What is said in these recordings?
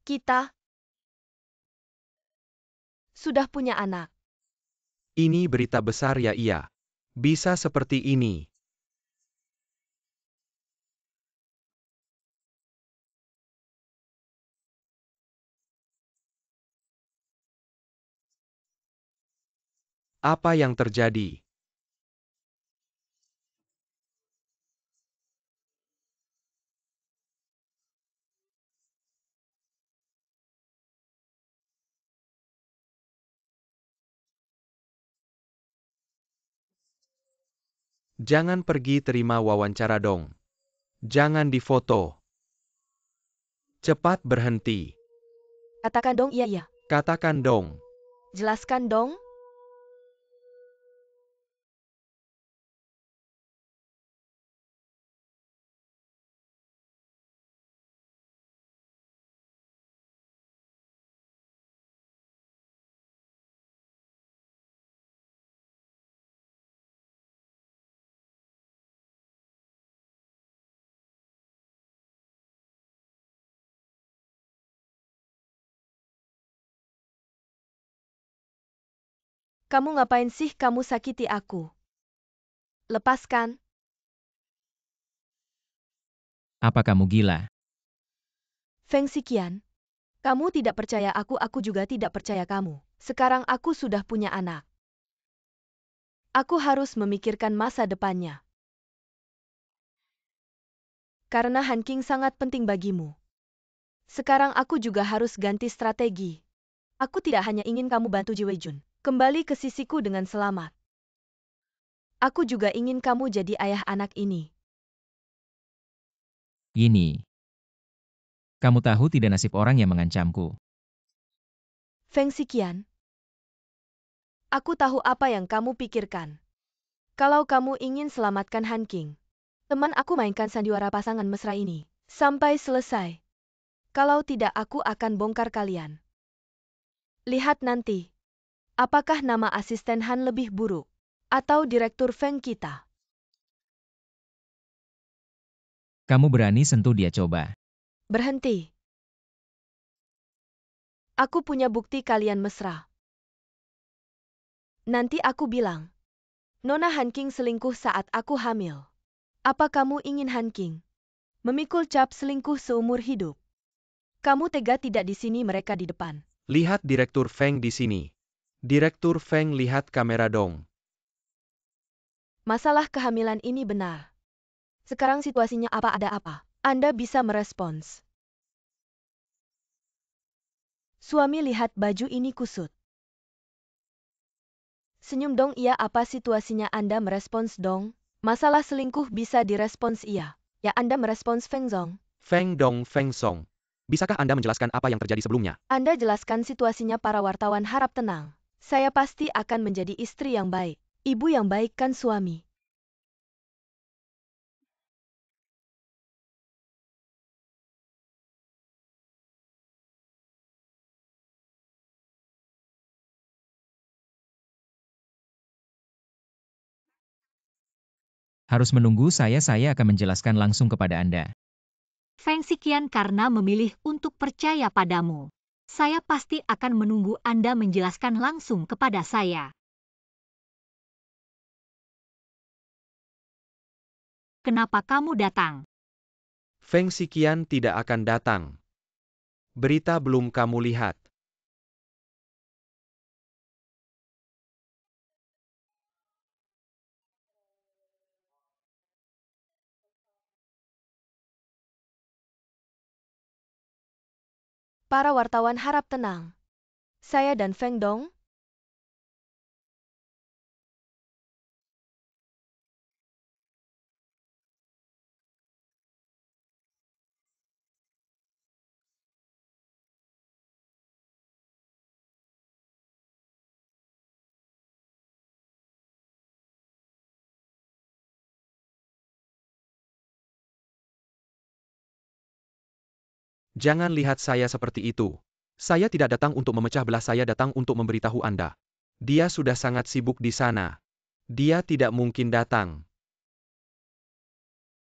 Kita sudah punya anak. Ini berita besar ya iya. Bisa seperti ini. Apa yang terjadi? Jangan pergi terima wawancara dong. Jangan difoto. Cepat berhenti. Katakan dong iya. Katakan dong. Jelaskan dong. Kamu ngapain sih kamu sakiti aku? Lepaskan. Apa kamu gila? Feng Xiqian. Kamu tidak percaya aku juga tidak percaya kamu. Sekarang aku sudah punya anak. Aku harus memikirkan masa depannya. Karena Han Qing sangat penting bagimu. Sekarang aku juga harus ganti strategi. Aku tidak hanya ingin kamu bantu Ji Weijun kembali ke sisiku dengan selamat. Aku juga ingin kamu jadi ayah anak ini. Gini. Kamu tahu tidak nasib orang yang mengancamku. Feng Xiqian. Aku tahu apa yang kamu pikirkan. Kalau kamu ingin selamatkan Han Qing, teman aku mainkan sandiwara pasangan mesra ini sampai selesai. Kalau tidak aku akan bongkar kalian. Lihat nanti. Apakah nama asisten Han lebih buruk? Atau direktur Feng kita? Kamu berani sentuh dia coba. Berhenti. Aku punya bukti kalian mesra. Nanti aku bilang. Nona Han Qing selingkuh saat aku hamil. Apa kamu ingin Han Qing memikul cap selingkuh seumur hidup? Kamu tega tidak di sini mereka di depan. Lihat Direktur Feng di sini. Direktur Feng lihat kamera dong. Masalah kehamilan ini benar. Sekarang situasinya apa ada apa? Anda bisa merespons. Suami lihat baju ini kusut. Senyum dong iya apa situasinya Anda merespons dong? Masalah selingkuh bisa direspons iya. Ya Anda merespons Feng Zong. Feng Dong Feng Song. Bisakah Anda menjelaskan apa yang terjadi sebelumnya? Anda jelaskan situasinya para wartawan harap tenang. Saya pasti akan menjadi istri yang baik. Ibu yang baik kan suami. Harus menunggu saya akan menjelaskan langsung kepada Anda. Feng Xiqian karena memilih untuk percaya padamu. Saya pasti akan menunggu Anda menjelaskan langsung kepada saya. Kenapa kamu datang? Feng Xiqian tidak akan datang. Berita belum kamu lihat. Para wartawan harap tenang. Saya dan Feng Dong Jangan lihat saya seperti itu. Saya tidak datang untuk memecah belah, saya datang untuk memberitahu Anda. Dia sudah sangat sibuk di sana. Dia tidak mungkin datang.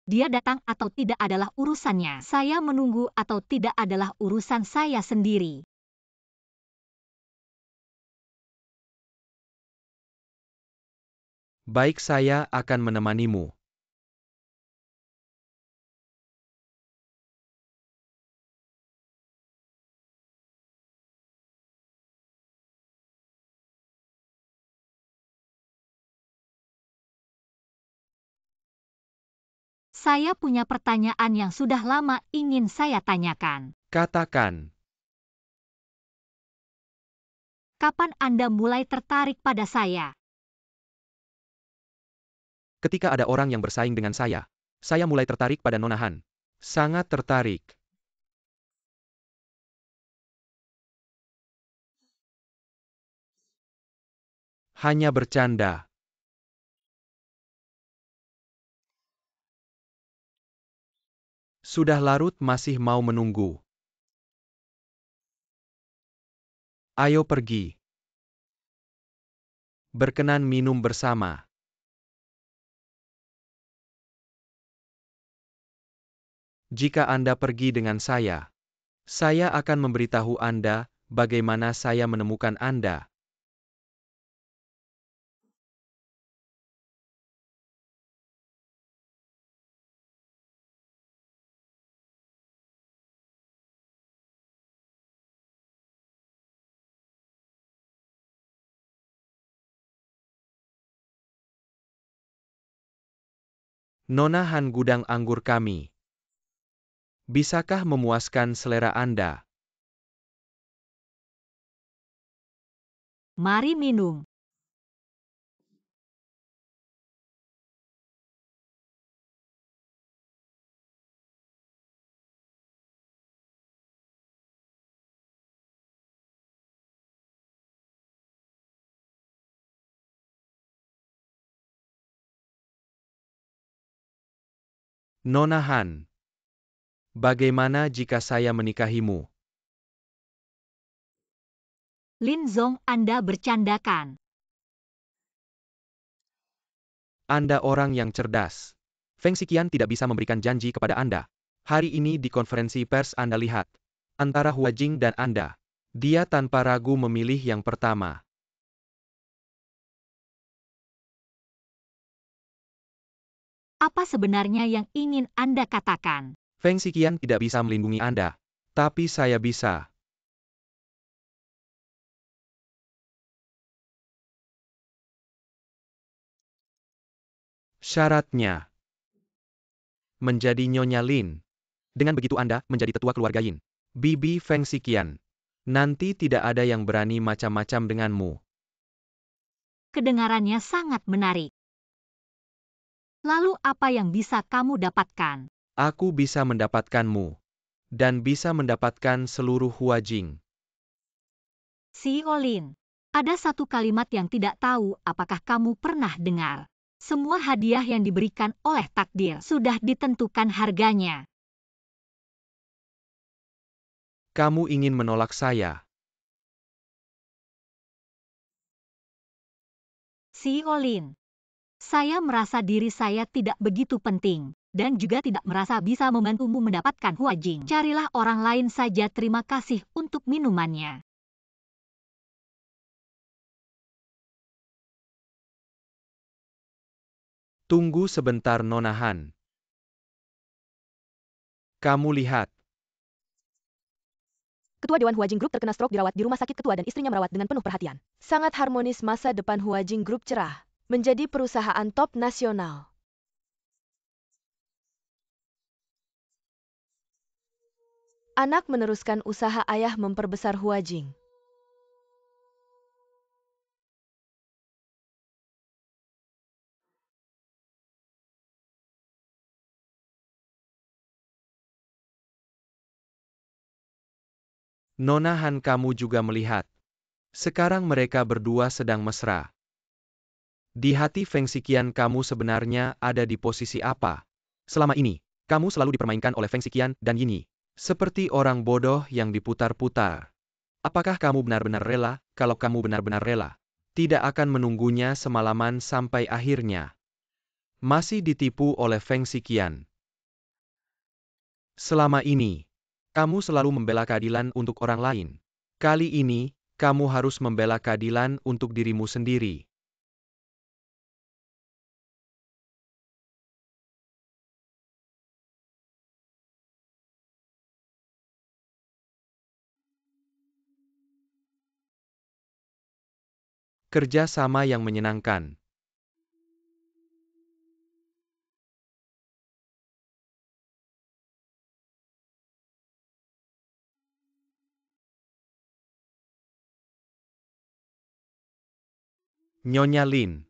Dia datang atau tidak adalah urusannya. Saya menunggu atau tidak adalah urusan saya sendiri. Baik, saya akan menemanimu. Saya punya pertanyaan yang sudah lama ingin saya tanyakan. Katakan, Kapan Anda mulai tertarik pada saya? ketika ada orang yang bersaing dengan saya mulai tertarik pada Nona Han. Sangat tertarik. Hanya bercanda. Sudah larut masih mau menunggu. Ayo pergi. Berkenan minum bersama. Jika Anda pergi dengan saya akan memberitahu Anda bagaimana saya menemukan Anda. Nona Han, gudang anggur kami. Bisakah memuaskan selera Anda? Mari minum. Nona Han, bagaimana jika saya menikahimu? Lin Zong, Anda bercandakan. Anda orang yang cerdas. Feng Xiqian tidak bisa memberikan janji kepada Anda. Hari ini di konferensi pers Anda lihat. Antara Hua Jing dan Anda. Dia tanpa ragu memilih yang pertama. Apa sebenarnya yang ingin Anda katakan? Feng Xiqian tidak bisa melindungi Anda. Tapi saya bisa. Syaratnya menjadi Nyonya Lin. Dengan begitu Anda menjadi tetua keluarga Yin. Bibi Feng Xiqian. Nanti tidak ada yang berani macam-macam denganmu. Kedengarannya sangat menarik. Lalu apa yang bisa kamu dapatkan? Aku bisa mendapatkanmu. Dan bisa mendapatkan seluruh Hua Jing. Xio Lin, ada satu kalimat yang tidak tahu apakah kamu pernah dengar. Semua hadiah yang diberikan oleh takdir sudah ditentukan harganya. Kamu ingin menolak saya? Xio Lin, saya merasa diri saya tidak begitu penting, dan juga tidak merasa bisa membantumu mendapatkan Hua Jing. Carilah orang lain saja, terima kasih untuk minumannya. Tunggu sebentar Nona Han. Kamu lihat. Ketua Dewan Hua Jing Group terkena stroke, dirawat di rumah sakit. Ketua dan istrinya merawat dengan penuh perhatian. Sangat harmonis. Masa depan Hua Jing Group cerah. Menjadi perusahaan top nasional. Anak meneruskan usaha ayah memperbesar Hua Jing. Nona Han, kamu juga melihat. Sekarang mereka berdua sedang mesra. Di hati Feng Xiqian, kamu sebenarnya ada di posisi apa? Selama ini, kamu selalu dipermainkan oleh Feng Xiqian dan Yin Yi. Seperti orang bodoh yang diputar-putar. Apakah kamu benar-benar rela? Kalau kamu benar-benar rela, tidak akan menunggunya semalaman sampai akhirnya masih ditipu oleh Feng Xiqian. Selama ini, kamu selalu membela keadilan untuk orang lain. Kali ini, kamu harus membela keadilan untuk dirimu sendiri. Kerja sama yang menyenangkan. Nyonya Lin.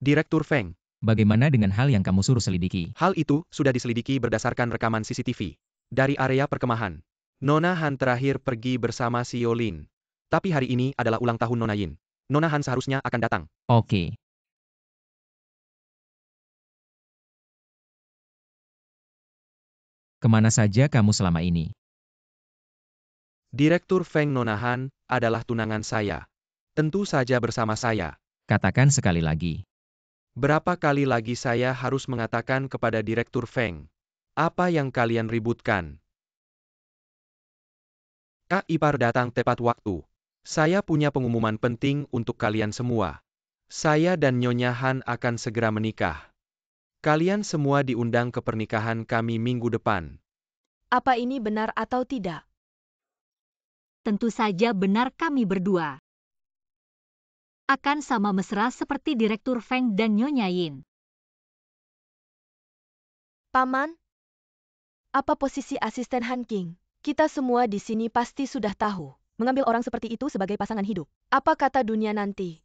Direktur Feng. Bagaimana dengan hal yang kamu suruh selidiki? Hal itu sudah diselidiki berdasarkan rekaman CCTV. Dari area perkemahan. Nona Han terakhir pergi bersama si Yolin. Tapi hari ini adalah ulang tahun Nona Yin. Nona Han seharusnya akan datang. Oke. Kemana saja kamu selama ini? Direktur Feng Nona Han adalah tunangan saya. Tentu saja bersama saya. Katakan sekali lagi. Berapa kali lagi saya harus mengatakan kepada Direktur Feng? Apa yang kalian ributkan? Kak Ipar datang tepat waktu. Saya punya pengumuman penting untuk kalian semua. Saya dan Nyonya Han akan segera menikah. Kalian semua diundang ke pernikahan kami minggu depan. Apa ini benar atau tidak? Tentu saja benar, kami berdua akan sama mesra seperti Direktur Feng dan Nyonya Yin. Paman? Apa posisi asisten Han King? Kita semua di sini pasti sudah tahu. Mengambil orang seperti itu sebagai pasangan hidup. Apa kata dunia nanti?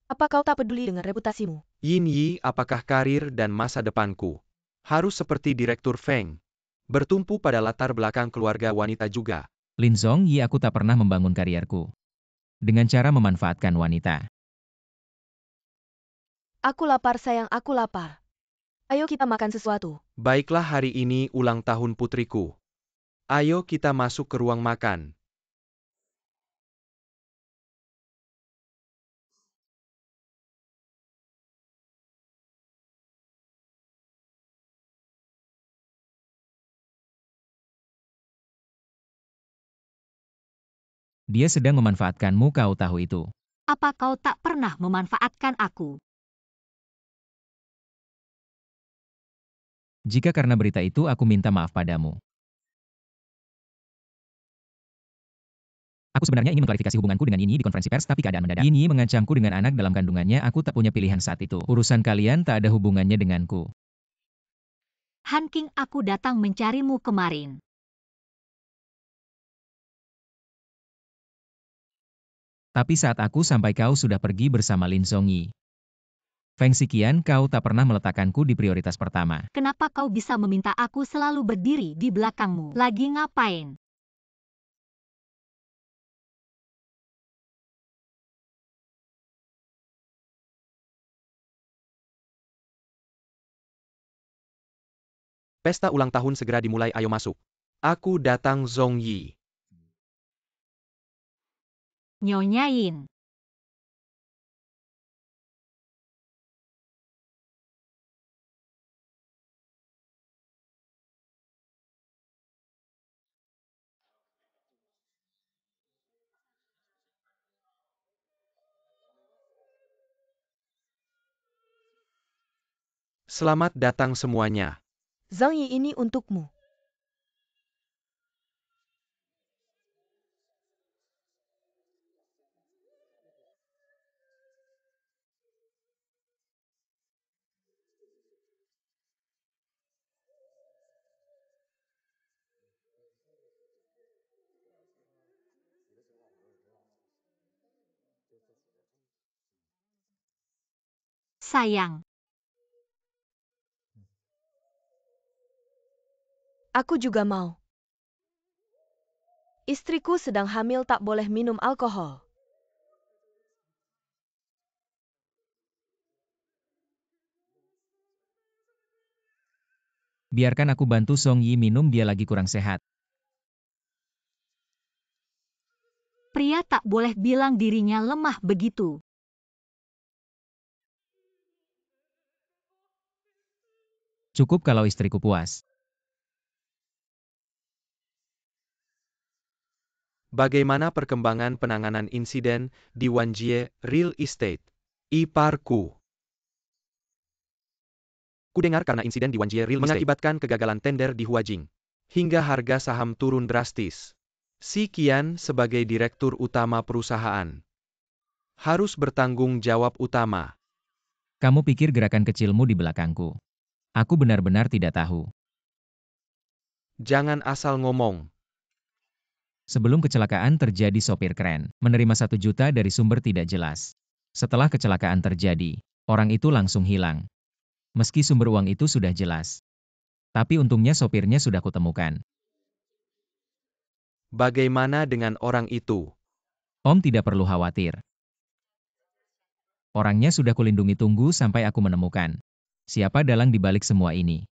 Apa kau tak peduli dengan reputasimu? Yin Yi, apakah karir dan masa depanku harus seperti Direktur Feng? Bertumpu pada latar belakang keluarga wanita juga. Lin Zhongyi, aku tak pernah membangun karierku dengan cara memanfaatkan wanita. Aku lapar sayang, aku lapar. Ayo kita makan sesuatu. Baiklah, hari ini ulang tahun putriku. Ayo kita masuk ke ruang makan. Dia sedang memanfaatkanmu, kau tahu itu. Apa kau tak pernah memanfaatkan aku? Jika karena berita itu aku minta maaf padamu. Aku sebenarnya ingin mengklarifikasi hubunganku dengan Yinyi di konferensi pers, tapi keadaan mendadak. Yinyi mengancamku dengan anak dalam kandungannya, aku tak punya pilihan saat itu. Urusan kalian tak ada hubungannya denganku. Han King, aku datang mencarimu kemarin. Tapi saat aku sampai kau sudah pergi bersama Lin Zhongyi. Feng Xiqian, kau tak pernah meletakkanku di prioritas pertama. Kenapa kau bisa meminta aku selalu berdiri di belakangmu? Lagi ngapain? Pesta ulang tahun segera dimulai, ayo masuk. Aku datang Zhongyi. Nyonya Yin. Selamat datang semuanya. Zhang Yi, ini untukmu. Sayang. Aku juga mau. Istriku sedang hamil, tak boleh minum alkohol. Biarkan aku bantu Song Yi minum, dia lagi kurang sehat. Pria tak boleh bilang dirinya lemah begitu. Cukup kalau istriku puas. Bagaimana perkembangan penanganan insiden di Wanjie Real Estate? Iparku. Kudengar karena insiden di Wanjie Real Estate mengakibatkan kegagalan tender di Huajing. Hingga harga saham turun drastis. Si Qian sebagai direktur utama perusahaan harus bertanggung jawab utama. Kamu pikir gerakan kecilmu di belakangku? Aku benar-benar tidak tahu. Jangan asal ngomong. Sebelum kecelakaan terjadi, sopir keren menerima 1 juta dari sumber tidak jelas. Setelah kecelakaan terjadi, orang itu langsung hilang. Meski sumber uang itu sudah jelas. Tapi untungnya sopirnya sudah kutemukan. Bagaimana dengan orang itu? Om tidak perlu khawatir. Orangnya sudah kulindungi, tunggu sampai aku menemukan siapa dalang di balik semua ini.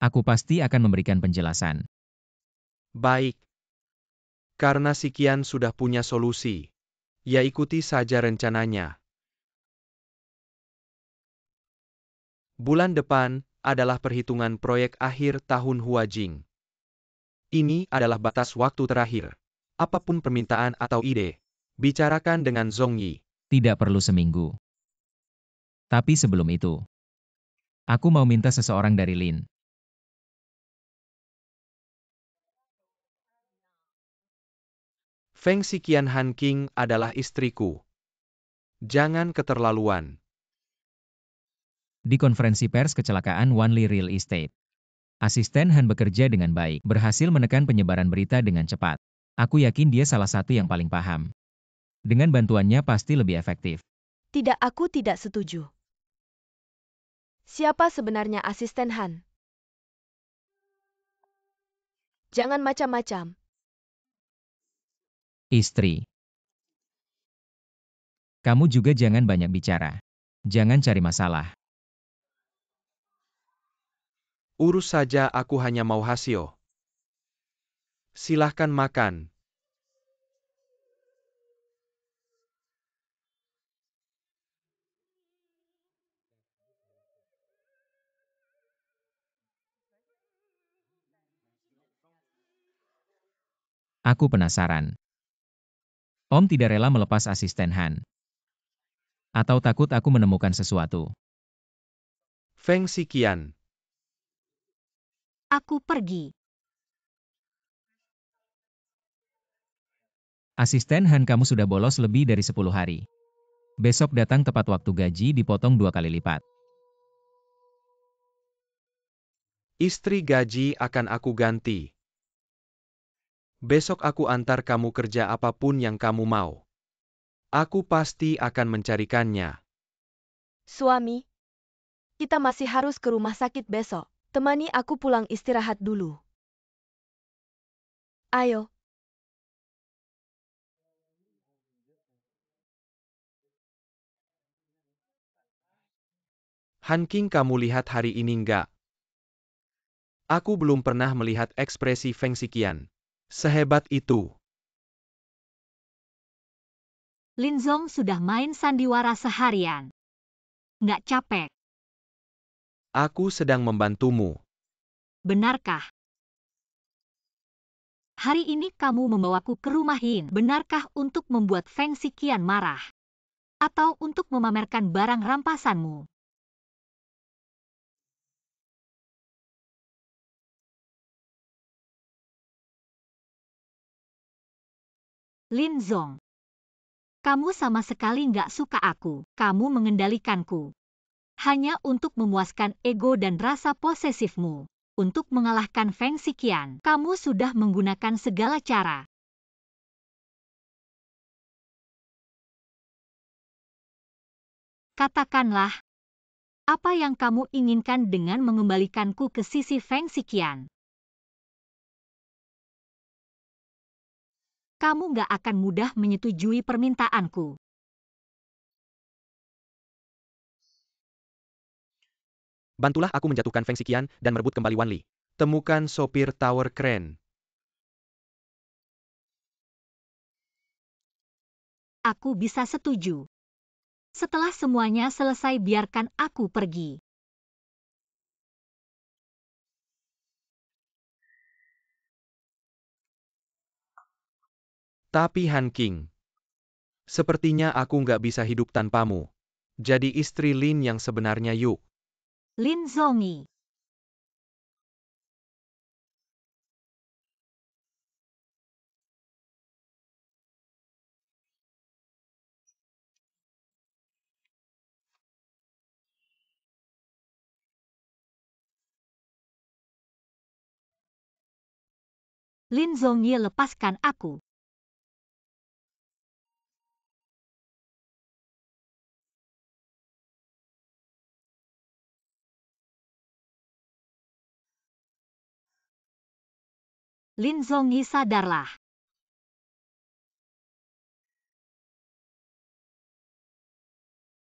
Aku pasti akan memberikan penjelasan. Baik. Karena si Qian sudah punya solusi. Ya ikuti saja rencananya. Bulan depan adalah perhitungan proyek akhir tahun Huajing. Ini adalah batas waktu terakhir. Apapun permintaan atau ide, bicarakan dengan Zhong Yi. Tidak perlu seminggu. Tapi sebelum itu, aku mau minta seseorang dari Lin. Feng Xiqian Han King adalah istriku. Jangan keterlaluan. Di konferensi pers kecelakaan Wanli Real Estate, asisten Han bekerja dengan baik, berhasil menekan penyebaran berita dengan cepat. Aku yakin dia salah satu yang paling paham. Dengan bantuannya pasti lebih efektif. Tidak, aku tidak setuju. Siapa sebenarnya asisten Han? Jangan macam-macam. Istri. Kamu juga jangan banyak bicara. Jangan cari masalah. Urus saja, aku hanya mau hasil. Silahkan makan. Aku penasaran. Om tidak rela melepas asisten Han. Atau takut aku menemukan sesuatu? Feng Xiqian. Aku pergi. Asisten Han kamu sudah bolos lebih dari 10 hari. Besok datang tepat waktu, gaji dipotong 2 kali lipat. Istri gaji akan aku ganti. Besok aku antar kamu kerja apapun yang kamu mau. Aku pasti akan mencarikannya. Suami, kita masih harus ke rumah sakit besok. Temani aku pulang istirahat dulu. Ayo. Han King, kamu lihat hari ini enggak? Aku belum pernah melihat ekspresi Feng Xiqian sehebat itu. Lin Zong sudah main sandiwara seharian. Nggak capek, Aku sedang membantumu. benarkah? Hari ini kamu membawaku ke rumah Yin. Benarkah untuk membuat Feng Xiqian marah? Atau untuk memamerkan barang rampasanmu? Lin Zong, kamu sama sekali nggak suka aku. Kamu mengendalikanku. Hanya untuk memuaskan ego dan rasa posesifmu. Untuk mengalahkan Feng Xiqian, kamu sudah menggunakan segala cara. Katakanlah, apa yang kamu inginkan dengan mengembalikanku ke sisi Feng Xiqian? Kamu nggak akan mudah menyetujui permintaanku. Bantulah aku menjatuhkan Feng Xiqian dan merebut kembali Wan Li. Temukan sopir tower crane. Aku bisa setuju. Setelah semuanya selesai, biarkan aku pergi. Tapi Han King, sepertinya aku nggak bisa hidup tanpamu. Jadi istri Lin yang sebenarnya yuk. Lin Zongyi. Lin Zongyi, lepaskan aku. Lin Zongyi, sadarlah.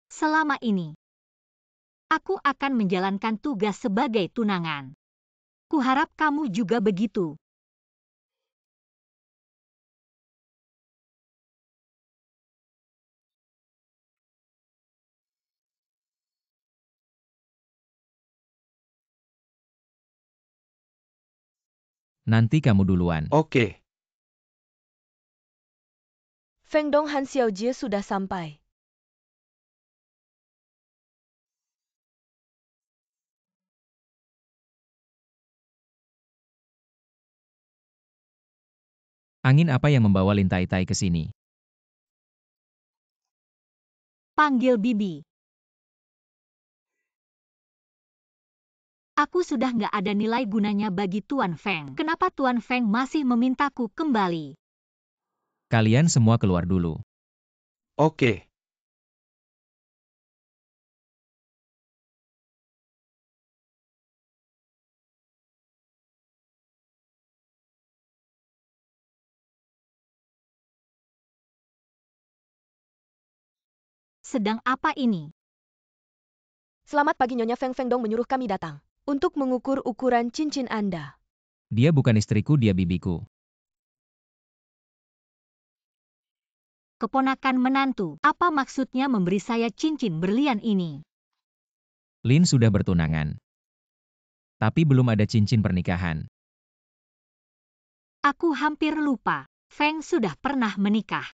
Selama ini, aku akan menjalankan tugas sebagai tunangan. Kuharap kamu juga begitu. Nanti kamu duluan. Oke. Feng Dong Han Xiaojie sudah sampai. Angin apa yang membawa Lin Tai Tai ke sini? Panggil Bibi. Aku sudah nggak ada nilai gunanya bagi Tuan Feng. Kenapa Tuan Feng masih memintaku kembali? Kalian semua keluar dulu. Oke. Sedang apa ini? Selamat pagi Nyonya Feng. Feng Dong menyuruh kami datang untuk mengukur ukuran cincin Anda. Dia bukan istriku, dia bibiku. Keponakan menantu. Apa maksudnya memberi saya cincin berlian ini? Lin sudah bertunangan. Tapi belum ada cincin pernikahan. Aku hampir lupa. Feng sudah pernah menikah.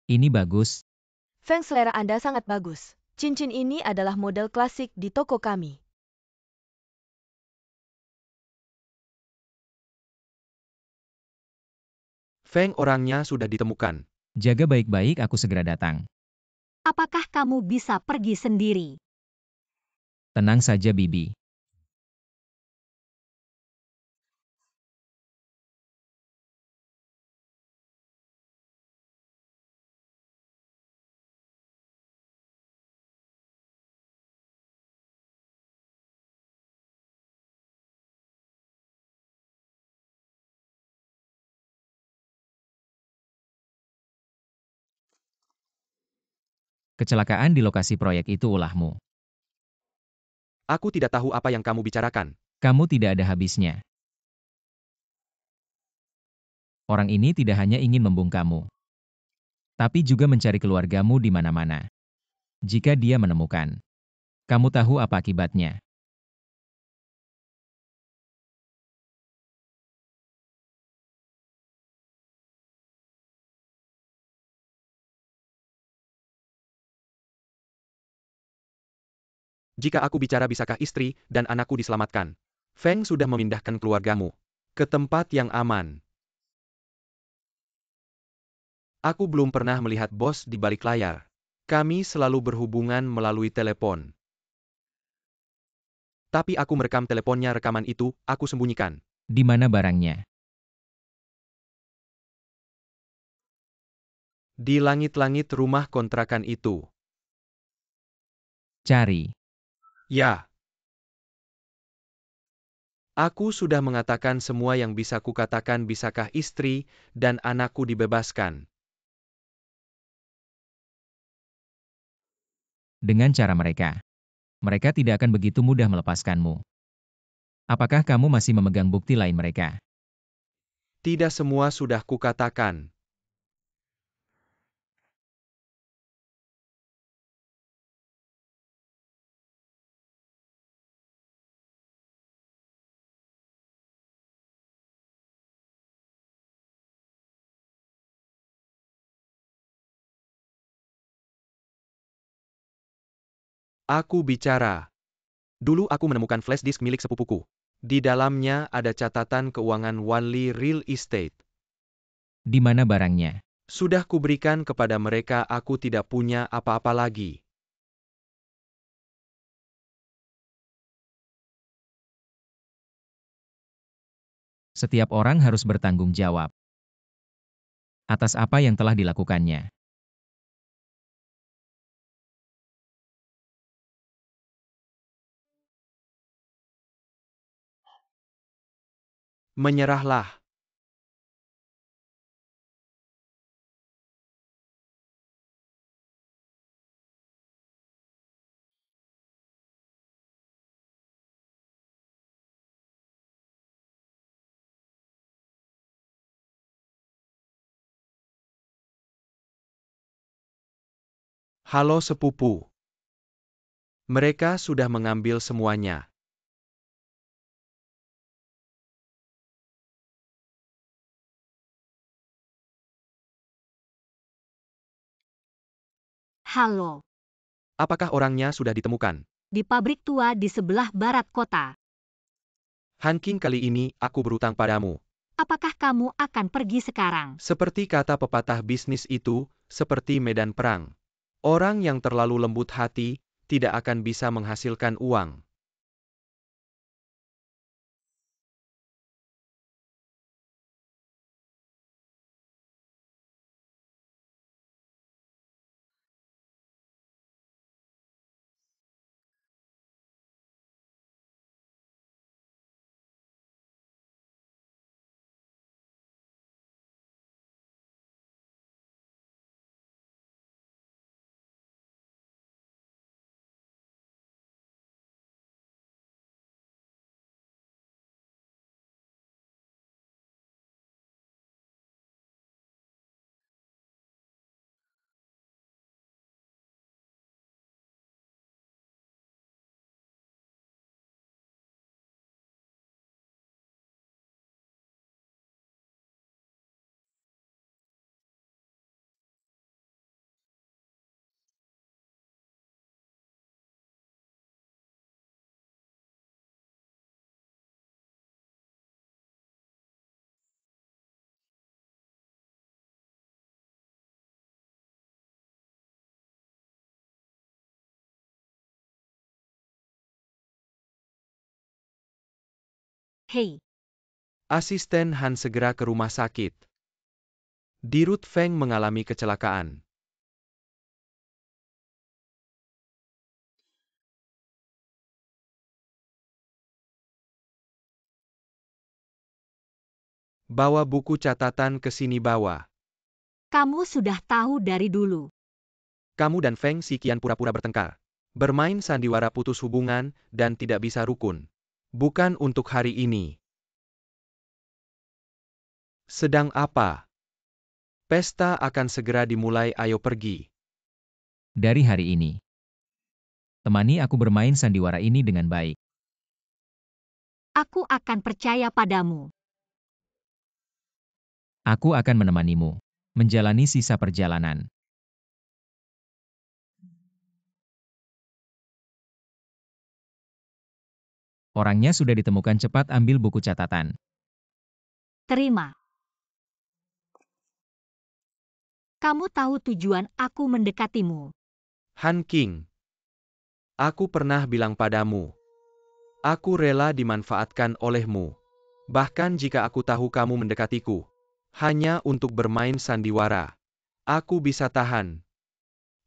Ini bagus. Feng, selera Anda sangat bagus. Cincin ini adalah model klasik di toko kami. Feng, orangnya sudah ditemukan. Jaga baik-baik, aku segera datang. Apakah kamu bisa pergi sendiri? Tenang saja, Bibi. Kecelakaan di lokasi proyek itu ulahmu. Aku tidak tahu apa yang kamu bicarakan. Kamu tidak ada habisnya. Orang ini tidak hanya ingin membungkamu, tapi juga mencari keluargamu di mana-mana. Jika dia menemukan, kamu tahu apa akibatnya. Jika aku bicara, bisakah istri dan anakku diselamatkan? Feng sudah memindahkan keluargamu ke tempat yang aman. Aku belum pernah melihat bos di balik layar. Kami selalu berhubungan melalui telepon. Tapi aku merekam teleponnya, rekaman itu aku sembunyikan. Di mana barangnya? Di langit-langit rumah kontrakan itu. Cari. Ya. Aku sudah mengatakan semua yang bisa kukatakan. Bisakah istri dan anakku dibebaskan? Dengan cara mereka. Mereka tidak akan begitu mudah melepaskanmu. Apakah kamu masih memegang bukti lain mereka? Tidak semua sudah kukatakan. Aku bicara. Dulu aku menemukan flash disk milik sepupuku. Di dalamnya ada catatan keuangan Wanli Real Estate. Di mana barangnya? Sudah kuberikan kepada mereka. Aku tidak punya apa-apa lagi. Setiap orang harus bertanggung jawab atas apa yang telah dilakukannya. Menyerahlah. Halo sepupu. Mereka sudah mengambil semuanya. Halo, Apakah orangnya sudah ditemukan? di pabrik tua di sebelah barat kota. Hanking, kali ini aku berutang padamu. Apakah kamu akan pergi sekarang? Seperti kata pepatah bisnis itu, seperti medan perang. Orang yang terlalu lembut hati, tidak akan bisa menghasilkan uang. Hei, Asisten Han segera ke rumah sakit. Dirut Feng mengalami kecelakaan. Bawa buku catatan ke sini, bawa. kamu sudah tahu dari dulu. Kamu dan Feng Xiqian pura-pura bertengkar. Bermain sandiwara putus hubungan dan tidak bisa rukun. Bukan untuk hari ini. Sedang apa? Pesta akan segera dimulai, ayo pergi. Dari hari ini. Temani aku bermain sandiwara ini dengan baik. Aku akan percaya padamu. Aku akan menemanimu menjalani sisa perjalanan. Orangnya sudah ditemukan, cepat ambil buku catatan. Terima. Kamu tahu tujuan aku mendekatimu. Han King. Aku pernah bilang padamu. Aku rela dimanfaatkan olehmu. Bahkan jika aku tahu kamu mendekatiku. Hanya untuk bermain sandiwara. Aku bisa tahan.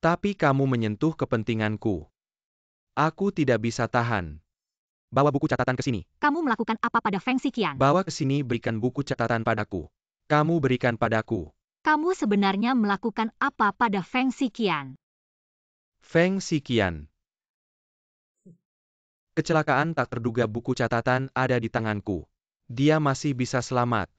Tapi kamu menyentuh kepentinganku. Aku tidak bisa tahan. Bawa buku catatan ke sini. Kamu melakukan apa pada Feng Xiqian? Bawa ke sini, berikan buku catatan padaku. Kamu berikan padaku. Kamu sebenarnya melakukan apa pada Feng Xiqian? Feng Xiqian. Kecelakaan tak terduga, buku catatan ada di tanganku. Dia masih bisa selamat.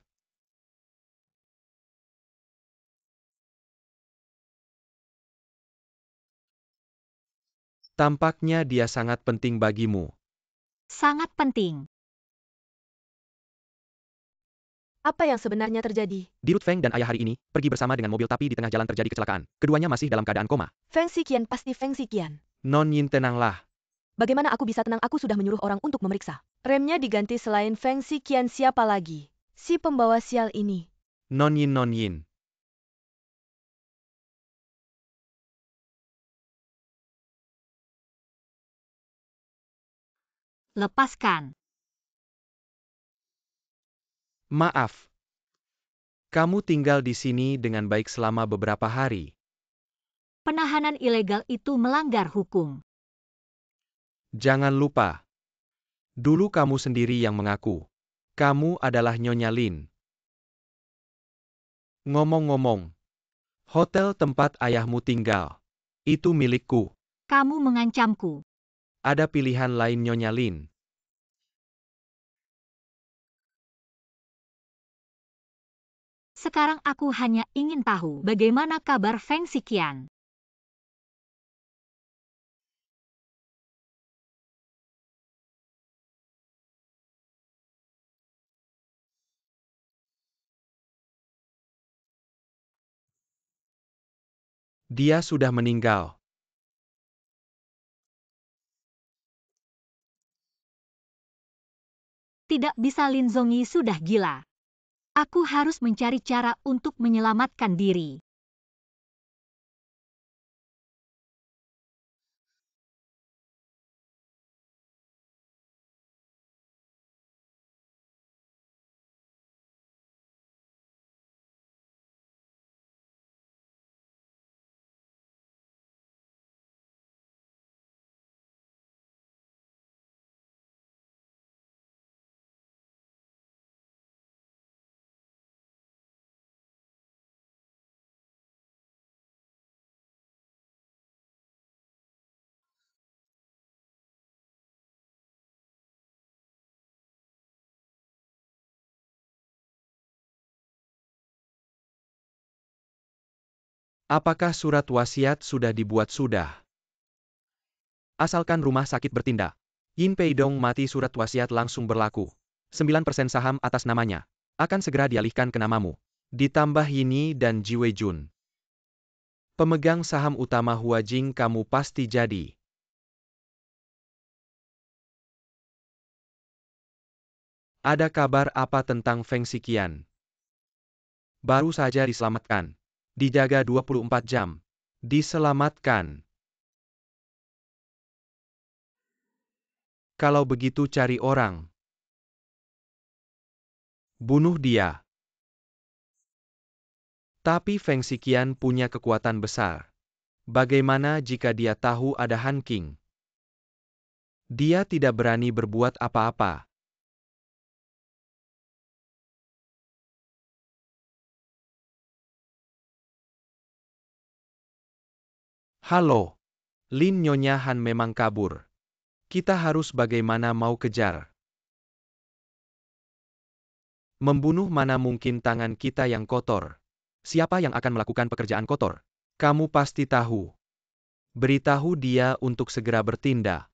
Tampaknya dia sangat penting bagimu. Sangat penting. Apa yang sebenarnya terjadi? Dirut Feng dan ayah hari ini pergi bersama dengan mobil, tapi di tengah jalan terjadi kecelakaan. Keduanya masih dalam keadaan koma. Feng Xiqian pasti Feng Xiqian. Non Yin, tenanglah. Bagaimana aku bisa tenang? Aku sudah menyuruh orang untuk memeriksa. Remnya diganti, selain Feng Xiqian siapa lagi? Si pembawa sial ini. Non Yin, Non Yin. Lepaskan. Maaf. Kamu tinggal di sini dengan baik selama beberapa hari. Penahanan ilegal itu melanggar hukum. Jangan lupa. Dulu kamu sendiri yang mengaku. Kamu adalah Nyonya Lin. Ngomong-ngomong, hotel tempat ayahmu tinggal itu milikku. Kamu mengancamku. Ada pilihan lain, Nyonya Lin. Sekarang aku hanya ingin tahu bagaimana kabar Feng Xiqian. Dia sudah meninggal. Tidak bisa, Lin Zongyi sudah gila. Aku harus mencari cara untuk menyelamatkan diri. Apakah surat wasiat sudah dibuat? Sudah. Asalkan rumah sakit bertindak. Yin Peidong mati, surat wasiat langsung berlaku. 9% saham atas namanya akan segera dialihkan ke namamu. Ditambah Yini dan Ji Weijun. Pemegang saham utama Huajing, kamu pasti jadi. Ada kabar apa tentang Feng Xiqian? Baru saja diselamatkan. Dijaga 24 jam. Diselamatkan. Kalau begitu cari orang. Bunuh dia. Tapi Feng Xiqian punya kekuatan besar. Bagaimana jika dia tahu ada Han Qing? Dia tidak berani berbuat apa-apa. Halo. Lin, Nyonya Han memang kabur. Kita harus bagaimana mau kejar? Membunuh mana mungkin, tangan kita yang kotor. Siapa yang akan melakukan pekerjaan kotor? Kamu pasti tahu. Beritahu dia untuk segera bertindak.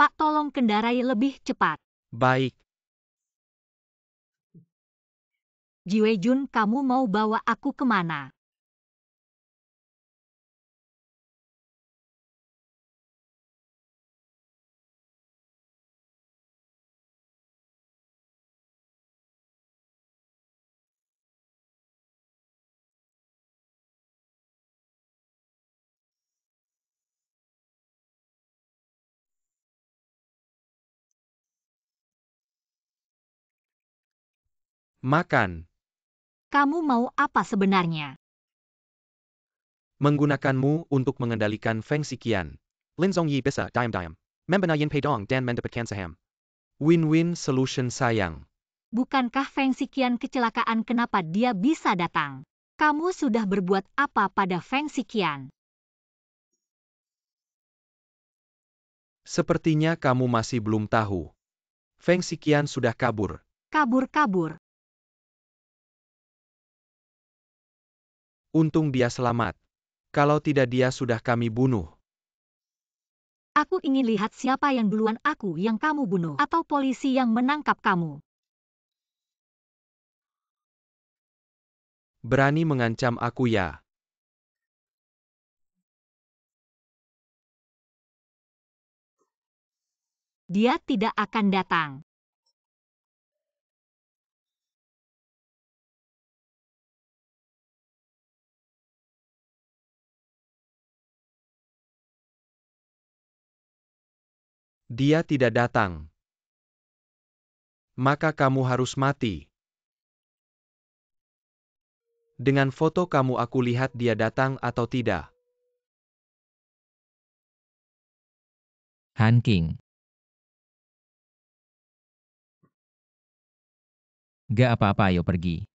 Pak, tolong kendarai lebih cepat. Baik. Ji Weijun, kamu mau bawa aku kemana? Makan. Kamu mau apa sebenarnya? Menggunakanmu untuk mengendalikan Feng Xiqian. Lin Zongyi bisa diam-diam. Membenayan pedong dan mendapatkan saham. Win-win solution sayang. Bukankah Feng Xiqian kecelakaan kenapa dia bisa datang? Kamu sudah berbuat apa pada Feng Xiqian? Sepertinya kamu masih belum tahu. Feng Xiqian sudah kabur. Kabur-kabur. Untung dia selamat. Kalau tidak dia sudah kami bunuh. Aku ingin lihat siapa yang duluan, aku yang kamu bunuh atau polisi yang menangkap kamu. Berani mengancam aku ya? Dia tidak akan datang. Dia tidak datang. Maka kamu harus mati. Dengan foto kamu aku lihat dia datang atau tidak. Han King. Gak apa-apa, ayo pergi.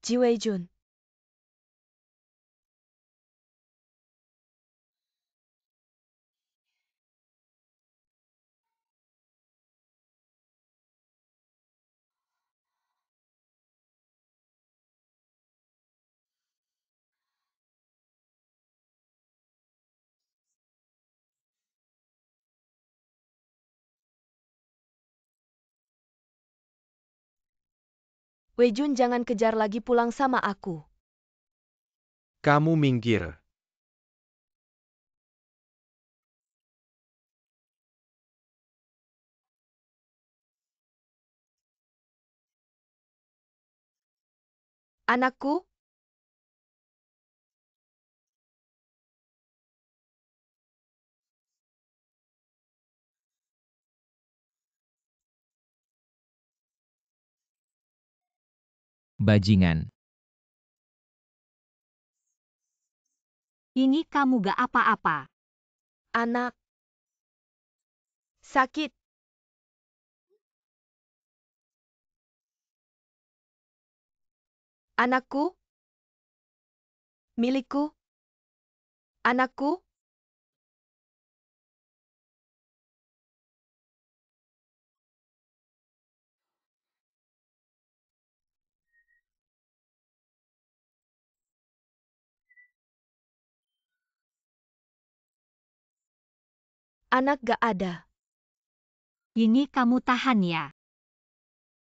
Ji Weijun. Weijun, jangan kejar lagi, pulang sama aku. Kamu minggir. Anakku? Bajingan. Ini kamu gak apa-apa. Anak. Sakit. Anakku? Milikku? Anakku? Anak gak ada. Ini kamu tahan ya.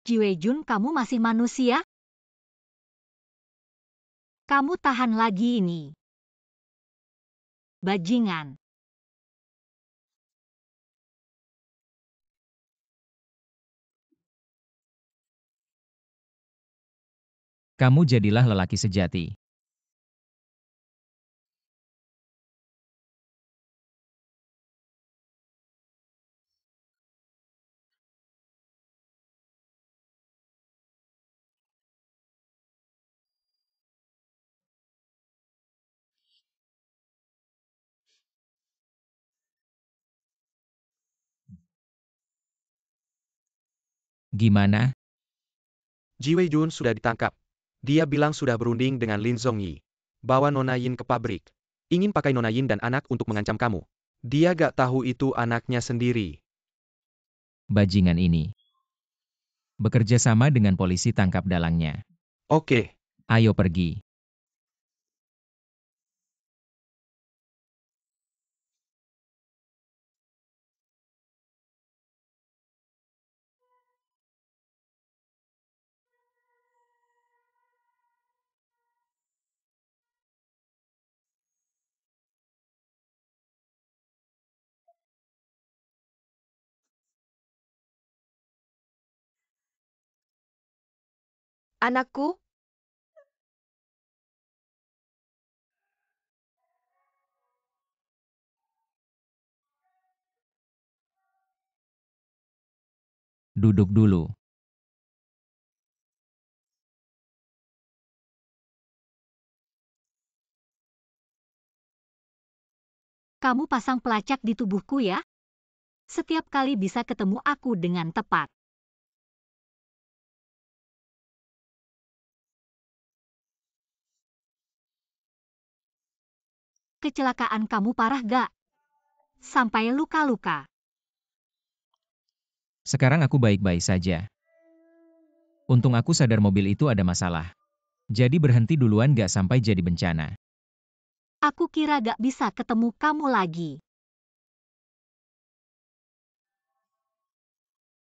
Ji Weijun, kamu masih manusia? Kamu tahan lagi ini. Bajingan. Kamu jadilah lelaki sejati. Gimana? Ji Wei-jun sudah ditangkap. Dia bilang sudah berunding dengan Lin Zongyi. Bawa Nona Yin ke pabrik. Ingin pakai Nona Yin dan anak untuk mengancam kamu. Dia gak tahu itu anaknya sendiri. Bajingan ini. Bekerja sama dengan polisi tangkap dalangnya. Oke. Ayo pergi. Anakku, Duduk dulu. Kamu pasang pelacak di tubuhku ya? Setiap kali bisa ketemu aku dengan tepat. Kecelakaan kamu parah gak? Sampai luka-luka. Sekarang aku baik-baik saja. Untung aku sadar mobil itu ada masalah. Jadi berhenti duluan gak sampai jadi bencana. Aku kira gak bisa ketemu kamu lagi.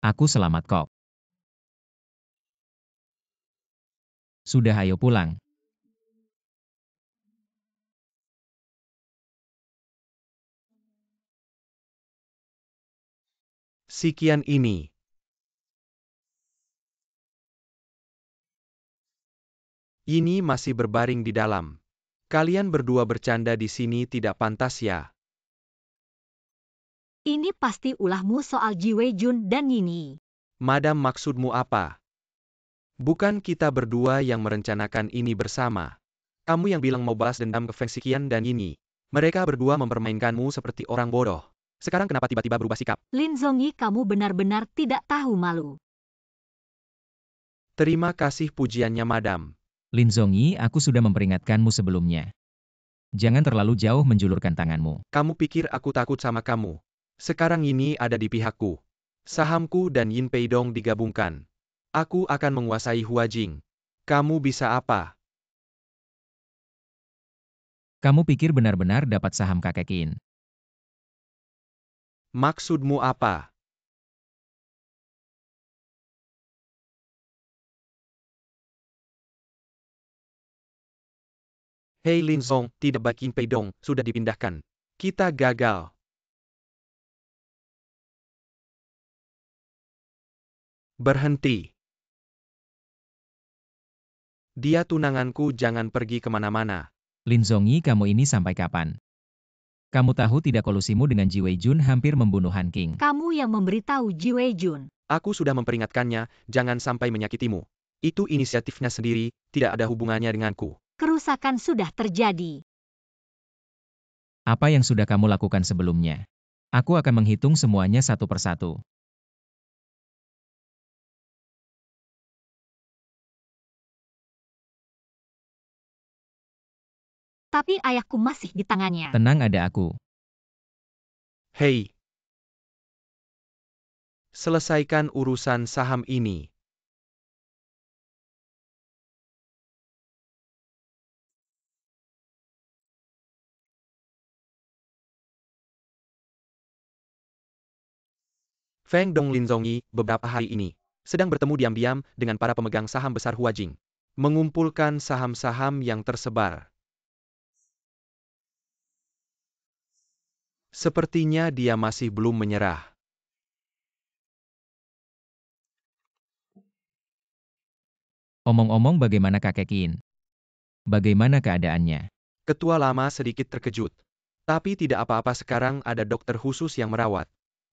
Aku selamat kok. Sudah ayo pulang. Sekian ini. Ini masih berbaring di dalam. Kalian berdua bercanda di sini tidak pantas ya. Ini pasti ulahmu soal Ji Wei-jun dan Nini. Madam, maksudmu apa? Bukan kita berdua yang merencanakan ini bersama. Kamu yang bilang mau balas dendam ke Feng Xiqian dan Yini. Mereka berdua mempermainkanmu seperti orang bodoh. Sekarang kenapa tiba-tiba berubah sikap? Lin Zongyi, kamu benar-benar tidak tahu malu. Terima kasih pujiannya, Madam. Lin Zongyi, aku sudah memperingatkanmu sebelumnya. Jangan terlalu jauh menjulurkan tanganmu. Kamu pikir aku takut sama kamu? Sekarang ini ada di pihakku. Sahamku dan Yin Peidong digabungkan. Aku akan menguasai Huajing. Kamu bisa apa? Kamu pikir benar-benar dapat saham kakek Qin? Maksudmu apa? Hei Lin Zong, tidak baik Yin Peidong, sudah dipindahkan. Kita gagal. Berhenti. Dia tunanganku, jangan pergi kemana-mana. Lin Zongyi, kamu ini sampai kapan? Kamu tahu tidak kolusimu dengan Ji Wei-jun hampir membunuh Han King. Kamu yang memberitahu Ji Wei-jun. Aku sudah memperingatkannya, jangan sampai menyakitimu. Itu inisiatifnya sendiri, tidak ada hubungannya denganku. Kerusakan sudah terjadi. Apa yang sudah kamu lakukan sebelumnya? Aku akan menghitung semuanya satu persatu. Tapi ayahku masih di tangannya. Tenang, ada aku. Hei. Selesaikan urusan saham ini. Feng Dong Lin Zongyi, beberapa hari ini, sedang bertemu diam-diam dengan para pemegang saham besar Huajing. Mengumpulkan saham-saham yang tersebar. Sepertinya dia masih belum menyerah. Omong-omong, bagaimana kakek Qin? Bagaimana keadaannya? Ketua lama sedikit terkejut. Tapi tidak apa-apa, sekarang ada dokter khusus yang merawat.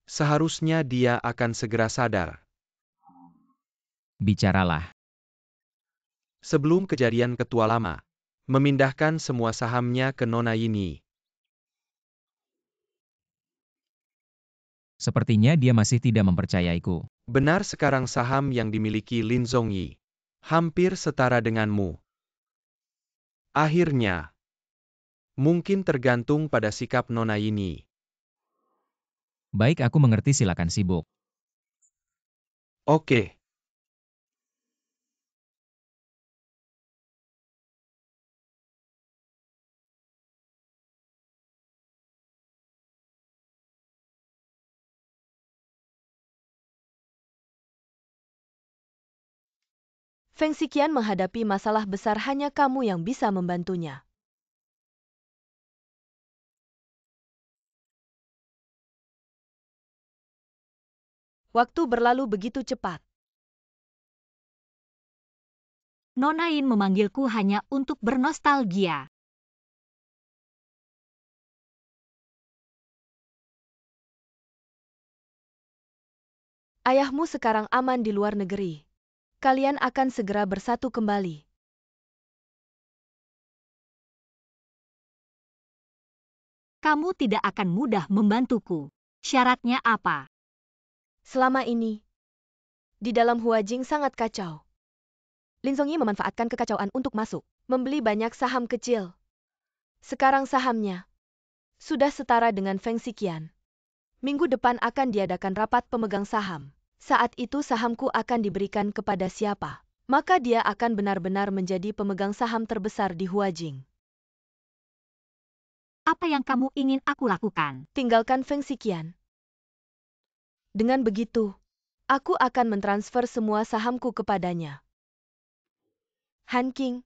Seharusnya dia akan segera sadar. Bicaralah. Sebelum kejadian ketua lama memindahkan semua sahamnya ke Nona Yini. Sepertinya dia masih tidak mempercayaiku. Benar, sekarang saham yang dimiliki Lin Zhongyi hampir setara denganmu. Akhirnya, mungkin tergantung pada sikap Nona ini. Baik, aku mengerti, silakan sibuk. Oke. Feng Xiqian menghadapi masalah besar, hanya kamu yang bisa membantunya. Waktu berlalu begitu cepat. Nona Yin memanggilku hanya untuk bernostalgia. Ayahmu sekarang aman di luar negeri. Kalian akan segera bersatu kembali. Kamu tidak akan mudah membantuku. Syaratnya apa? Selama ini, di dalam Huajing sangat kacau. Lin Zhongyi memanfaatkan kekacauan untuk masuk, membeli banyak saham kecil. Sekarang sahamnya sudah setara dengan Feng Xiqian. Minggu depan akan diadakan rapat pemegang saham. Saat itu sahamku akan diberikan kepada siapa, maka dia akan benar-benar menjadi pemegang saham terbesar di Huajing. Apa yang kamu ingin aku lakukan? Tinggalkan Feng Xiqian. Dengan begitu, aku akan mentransfer semua sahamku kepadanya. Han Qing,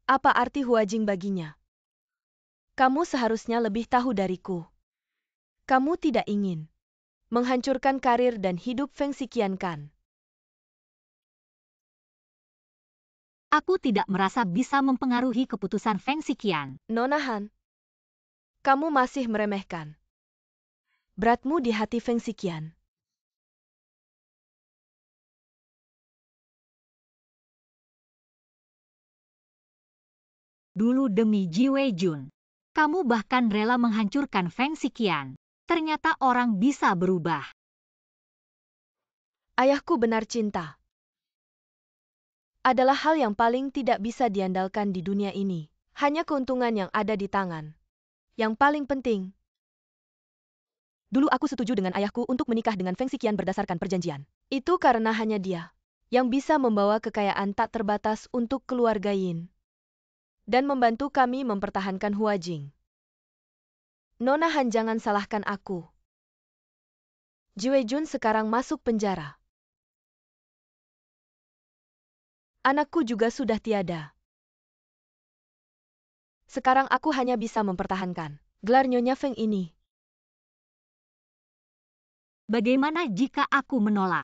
apa arti Huajing baginya? Kamu seharusnya lebih tahu dariku. Kamu tidak ingin menghancurkan karir dan hidup Feng Xiqian, kan? Aku tidak merasa bisa mempengaruhi keputusan Feng Xiqian. Nona Han, kamu masih meremehkan beratmu di hati Feng Xiqian. Dulu demi Ji Weijun, kamu bahkan rela menghancurkan Feng Xiqian. Ternyata orang bisa berubah. Ayahku benar, cinta adalah hal yang paling tidak bisa diandalkan di dunia ini. Hanya keuntungan yang ada di tangan. Yang paling penting, dulu aku setuju dengan ayahku untuk menikah dengan Feng Xiqian berdasarkan perjanjian. Itu karena hanya dia yang bisa membawa kekayaan tak terbatas untuk keluarga Yin dan membantu kami mempertahankan Huajing. Nona Han, jangan salahkan aku. Ji Weijun sekarang masuk penjara. Anakku juga sudah tiada. Sekarang aku hanya bisa mempertahankan gelar Nyonya Feng ini. Bagaimana jika aku menolak?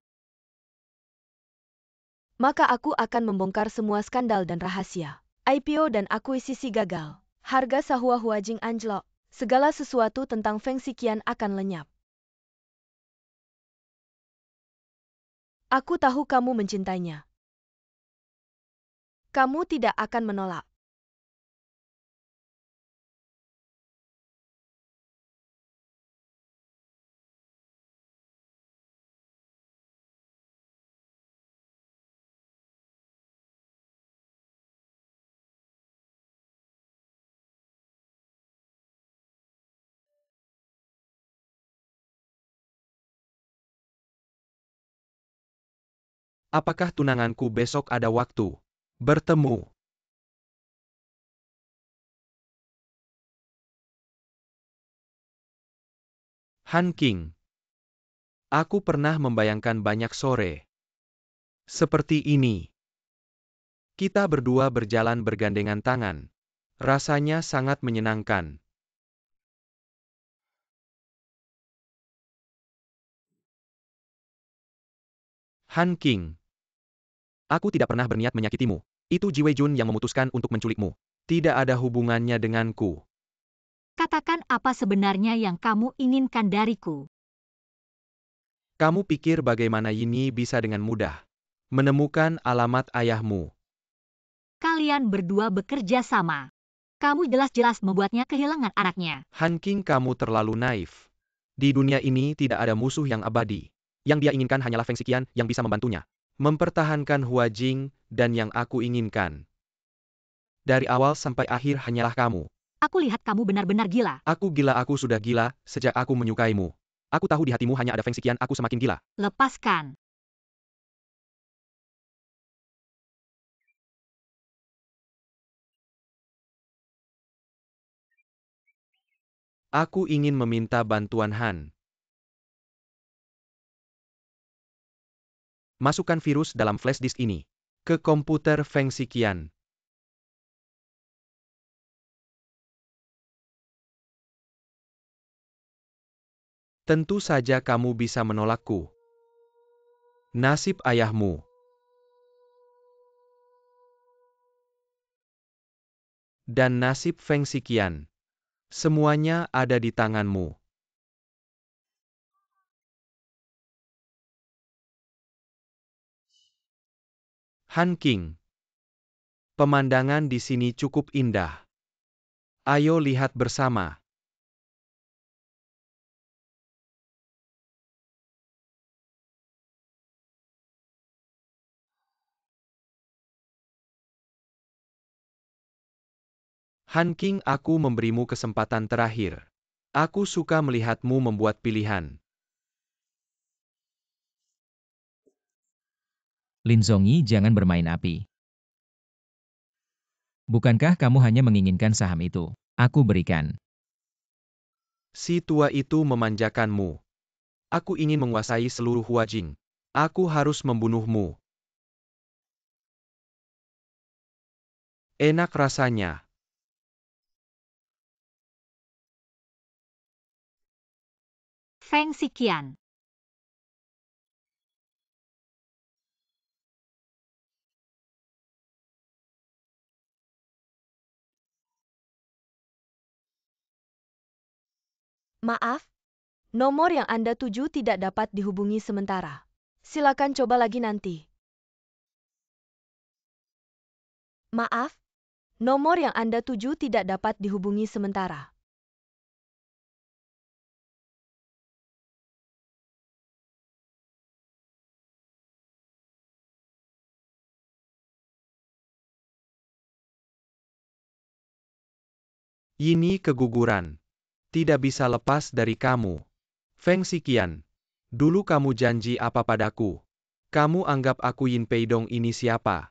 Maka aku akan membongkar semua skandal dan rahasia. IPO dan akuisisi gagal. Harga sahua Huajing anjlok. Segala sesuatu tentang Feng Xiqian akan lenyap. Aku tahu kamu mencintainya. Kamu tidak akan menolak. Apakah tunanganku besok ada waktu bertemu? Han Qing, aku pernah membayangkan banyak sore seperti ini. Kita berdua berjalan bergandengan tangan. Rasanya sangat menyenangkan. Han Qing, aku tidak pernah berniat menyakitimu. Itu Ji Weijun yang memutuskan untuk menculikmu. Tidak ada hubungannya denganku. Katakan apa sebenarnya yang kamu inginkan dariku. Kamu pikir bagaimana Yini bisa dengan mudah menemukan alamat ayahmu? Kalian berdua bekerja sama. Kamu jelas-jelas membuatnya kehilangan anaknya. Han Qing, kamu terlalu naif. Di dunia ini tidak ada musuh yang abadi. Yang dia inginkan hanyalah Feng Xiqian yang bisa membantunya. Mempertahankan Huajing, dan yang aku inginkan. Dari awal sampai akhir hanyalah kamu. Aku lihat kamu benar-benar gila. Aku sudah gila, sejak aku menyukaimu. Aku tahu di hatimu hanya ada Feng Xiqian, aku semakin gila. Lepaskan. Aku ingin meminta bantuan Han. Masukkan virus dalam flash disk ini. Ke komputer Feng Xiqian. Tentu saja kamu bisa menolakku. Nasib ayahmu. Dan nasib Feng Xiqian. Semuanya ada di tanganmu. Han King. Pemandangan di sini cukup indah. Ayo lihat bersama. Han King, aku memberimu kesempatan terakhir. Aku suka melihatmu membuat pilihan. Lin Zongyi, jangan bermain api. Bukankah kamu hanya menginginkan saham itu? Aku berikan. Si tua itu memanjakanmu. Aku ingin menguasai seluruh Huajing. Aku harus membunuhmu. Enak rasanya. Feng Xiqian. Maaf, nomor yang Anda tuju tidak dapat dihubungi sementara. Silakan coba lagi nanti. Maaf, nomor yang Anda tuju tidak dapat dihubungi sementara. Ini keguguran. Tidak bisa lepas dari kamu. Feng Xiqian. Dulu kamu janji apa padaku? Kamu anggap aku Yin Peidong ini siapa?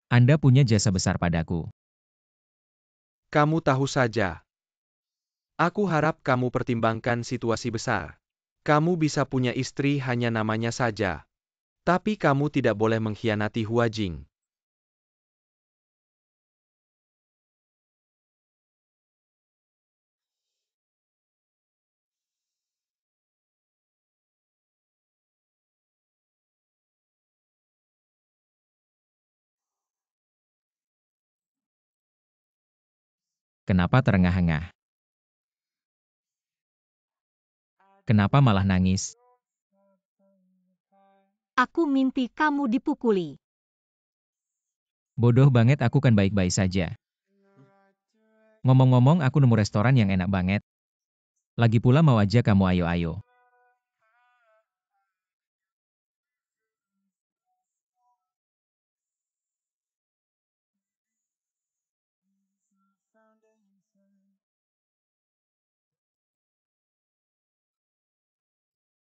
Anda punya jasa besar padaku. Kamu tahu saja. Aku harap kamu pertimbangkan situasi besar. Kamu bisa punya istri hanya namanya saja. Tapi kamu tidak boleh mengkhianati Huajing. Kenapa terengah-engah? Kenapa malah nangis? Aku mimpi kamu dipukuli. Bodoh banget, aku kan baik-baik saja. Ngomong-ngomong, aku nemu restoran yang enak banget. Lagi pula mau aja kamu, ayo-ayo.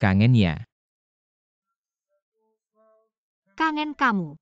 Kangen ya? Kangen kamu.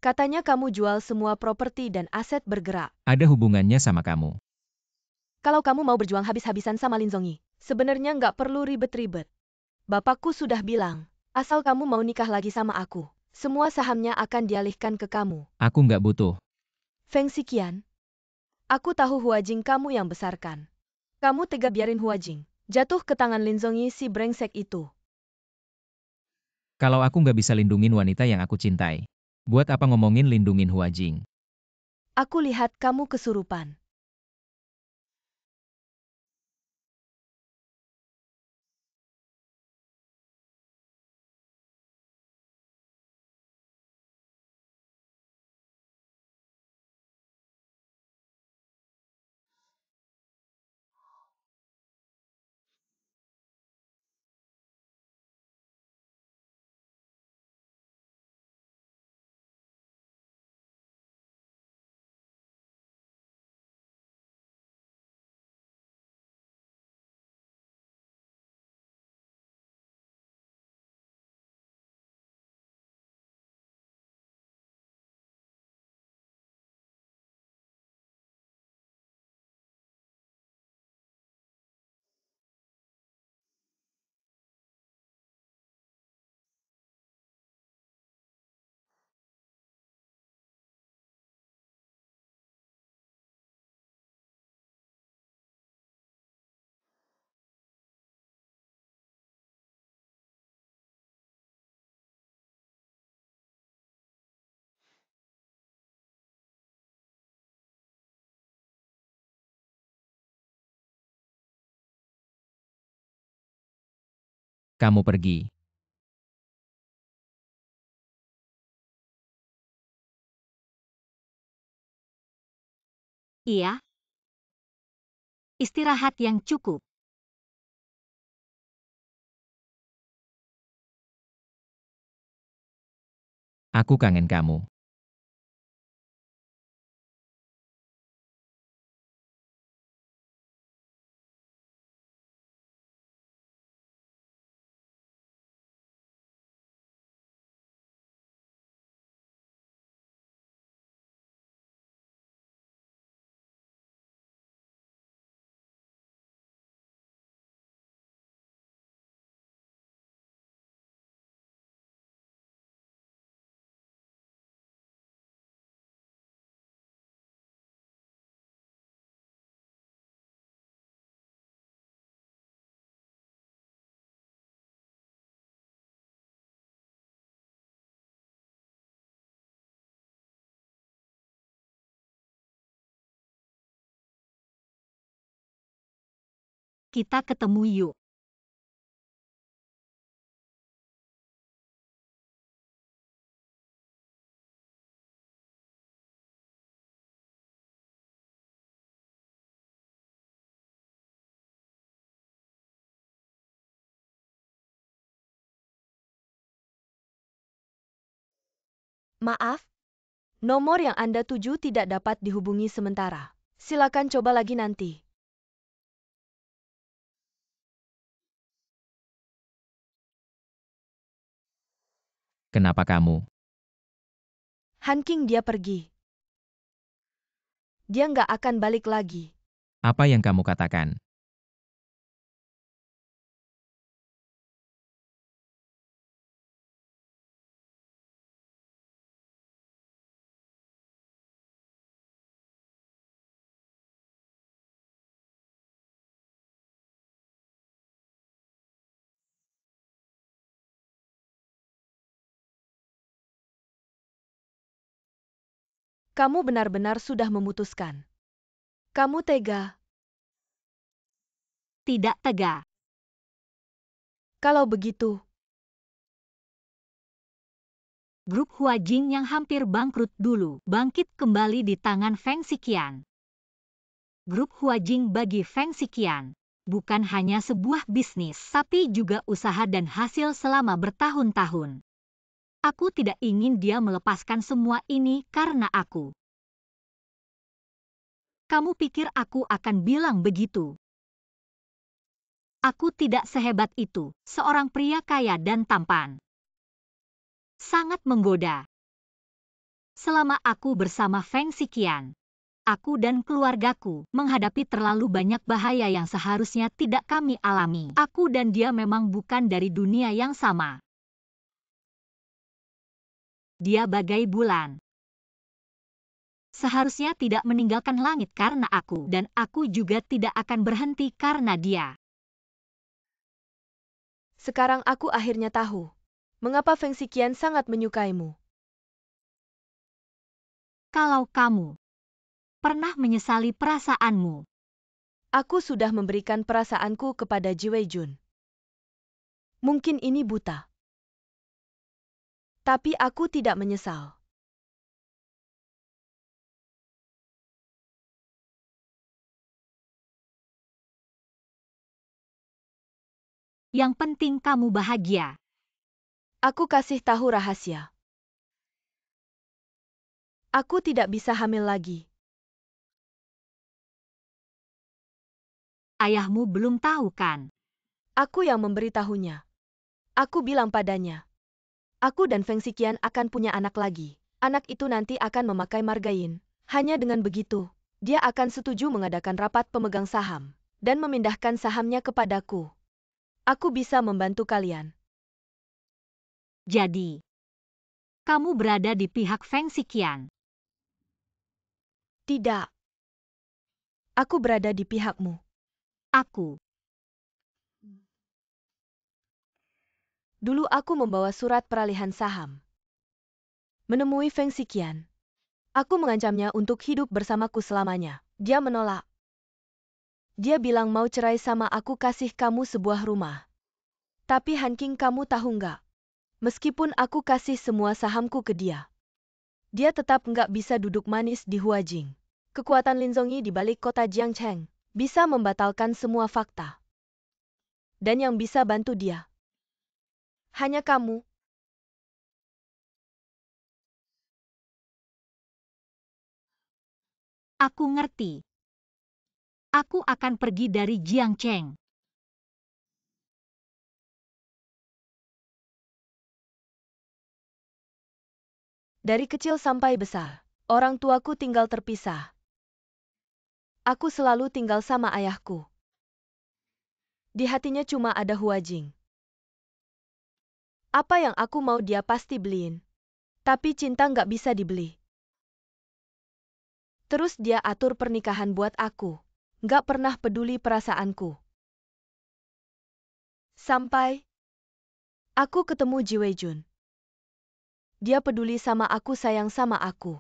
Katanya kamu jual semua properti dan aset bergerak. Ada hubungannya sama kamu. Kalau kamu mau berjuang habis-habisan sama Lin Zongi, sebenarnya nggak perlu ribet-ribet. Bapakku sudah bilang, asal kamu mau nikah lagi sama aku, semua sahamnya akan dialihkan ke kamu. Aku nggak butuh. Feng Xiqian, aku tahu Huajing kamu yang besarkan. Kamu tega biarin Huajing jatuh ke tangan Lin Zongi si brengsek itu. Kalau aku nggak bisa lindungin wanita yang aku cintai, buat apa ngomongin lindungin Huajing? Aku lihat kamu kesurupan. Kamu pergi. Iya. Istirahat yang cukup. Aku kangen kamu. Kita ketemu yuk. Maaf, nomor yang Anda tuju tidak dapat dihubungi sementara. Silakan coba lagi nanti. Kenapa kamu? Hanking dia pergi. Dia nggak akan balik lagi. Apa yang kamu katakan? Kamu benar-benar sudah memutuskan. Kamu tega. Tidak tega. Kalau begitu, Grup Huajing yang hampir bangkrut dulu bangkit kembali di tangan Feng Xiqian. Grup Huajing bagi Feng Xiqian bukan hanya sebuah bisnis, tapi juga usaha dan hasil selama bertahun-tahun. Aku tidak ingin dia melepaskan semua ini karena aku. Kamu pikir aku akan bilang begitu? Aku tidak sehebat itu, seorang pria kaya dan tampan. Sangat menggoda. Selama aku bersama Feng Xiqian, aku dan keluargaku menghadapi terlalu banyak bahaya yang seharusnya tidak kami alami. Aku dan dia memang bukan dari dunia yang sama. Dia bagai bulan. Seharusnya tidak meninggalkan langit karena aku, dan aku juga tidak akan berhenti karena dia. Sekarang aku akhirnya tahu mengapa Feng Xiqian sangat menyukaimu. Kalau kamu pernah menyesali perasaanmu, Aku sudah memberikan perasaanku kepada Ji Weijun. Mungkin ini buta. Tapi aku tidak menyesal. yang penting kamu bahagia. Aku kasih tahu rahasia. Aku tidak bisa hamil lagi. Ayahmu belum tahu kan? Aku yang memberitahunya. Aku bilang padanya. Aku dan Feng Xiqian akan punya anak lagi. Anak itu nanti akan memakai margain. Hanya dengan begitu, dia akan setuju mengadakan rapat pemegang saham dan memindahkan sahamnya kepadaku. Aku bisa membantu kalian. Jadi, kamu berada di pihak Feng Xiqian. Tidak. Aku berada di pihakmu. Aku. Dulu aku membawa surat peralihan saham. Menemui Feng Xiqian. Aku mengancamnya untuk hidup bersamaku selamanya. Dia menolak. Dia bilang mau cerai sama aku kasih kamu sebuah rumah. Tapi Hanking kamu tahu nggak? Meskipun aku kasih semua sahamku ke dia, dia tetap nggak bisa duduk manis di Huajing. Kekuatan Lin Zongyi di balik kota Jiangcheng bisa membatalkan semua fakta. Dan yang bisa bantu dia hanya kamu. Aku ngerti. Aku akan pergi dari Jiangcheng. Dari kecil sampai besar, orang tuaku tinggal terpisah. Aku selalu tinggal sama ayahku. Di hatinya cuma ada Huajing. Apa yang aku mau dia pasti beliin. Tapi cinta nggak bisa dibeli. Terus dia atur pernikahan buat aku. Nggak pernah peduli perasaanku. Sampai aku ketemu Ji Weijun. Dia peduli sama aku, sayang sama aku.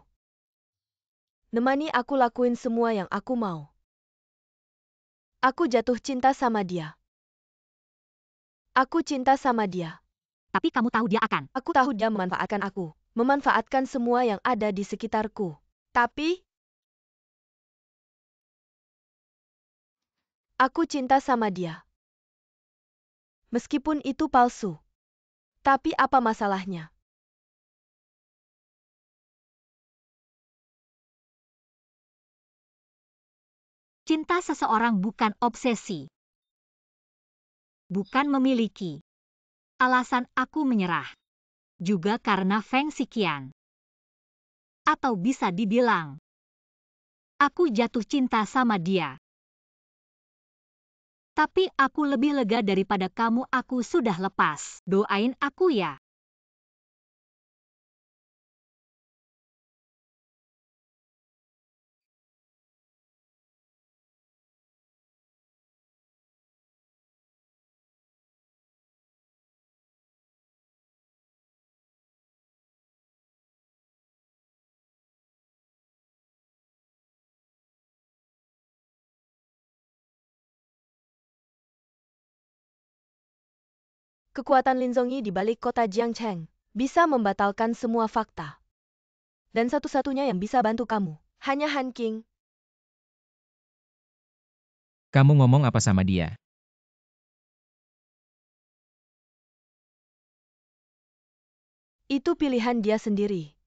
Nemani aku lakuin semua yang aku mau. Aku jatuh cinta sama dia. Aku cinta sama dia. Tapi kamu tahu dia akan. Aku tahu dia memanfaatkan aku. Memanfaatkan semua yang ada di sekitarku. Tapi aku cinta sama dia. Meskipun itu palsu. Tapi apa masalahnya? Cinta seseorang bukan obsesi. Bukan memiliki. Alasan aku menyerah. Juga karena Feng Xiqian. Atau bisa dibilang, aku jatuh cinta sama dia. Tapi aku lebih lega daripada kamu, aku sudah lepas. Doain aku ya. Kekuatan Lin Zongyi di balik kota Jiangcheng bisa membatalkan semua fakta. Dan satu-satunya yang bisa bantu kamu hanya Han King. Kamu ngomong apa sama dia? Itu pilihan dia sendiri.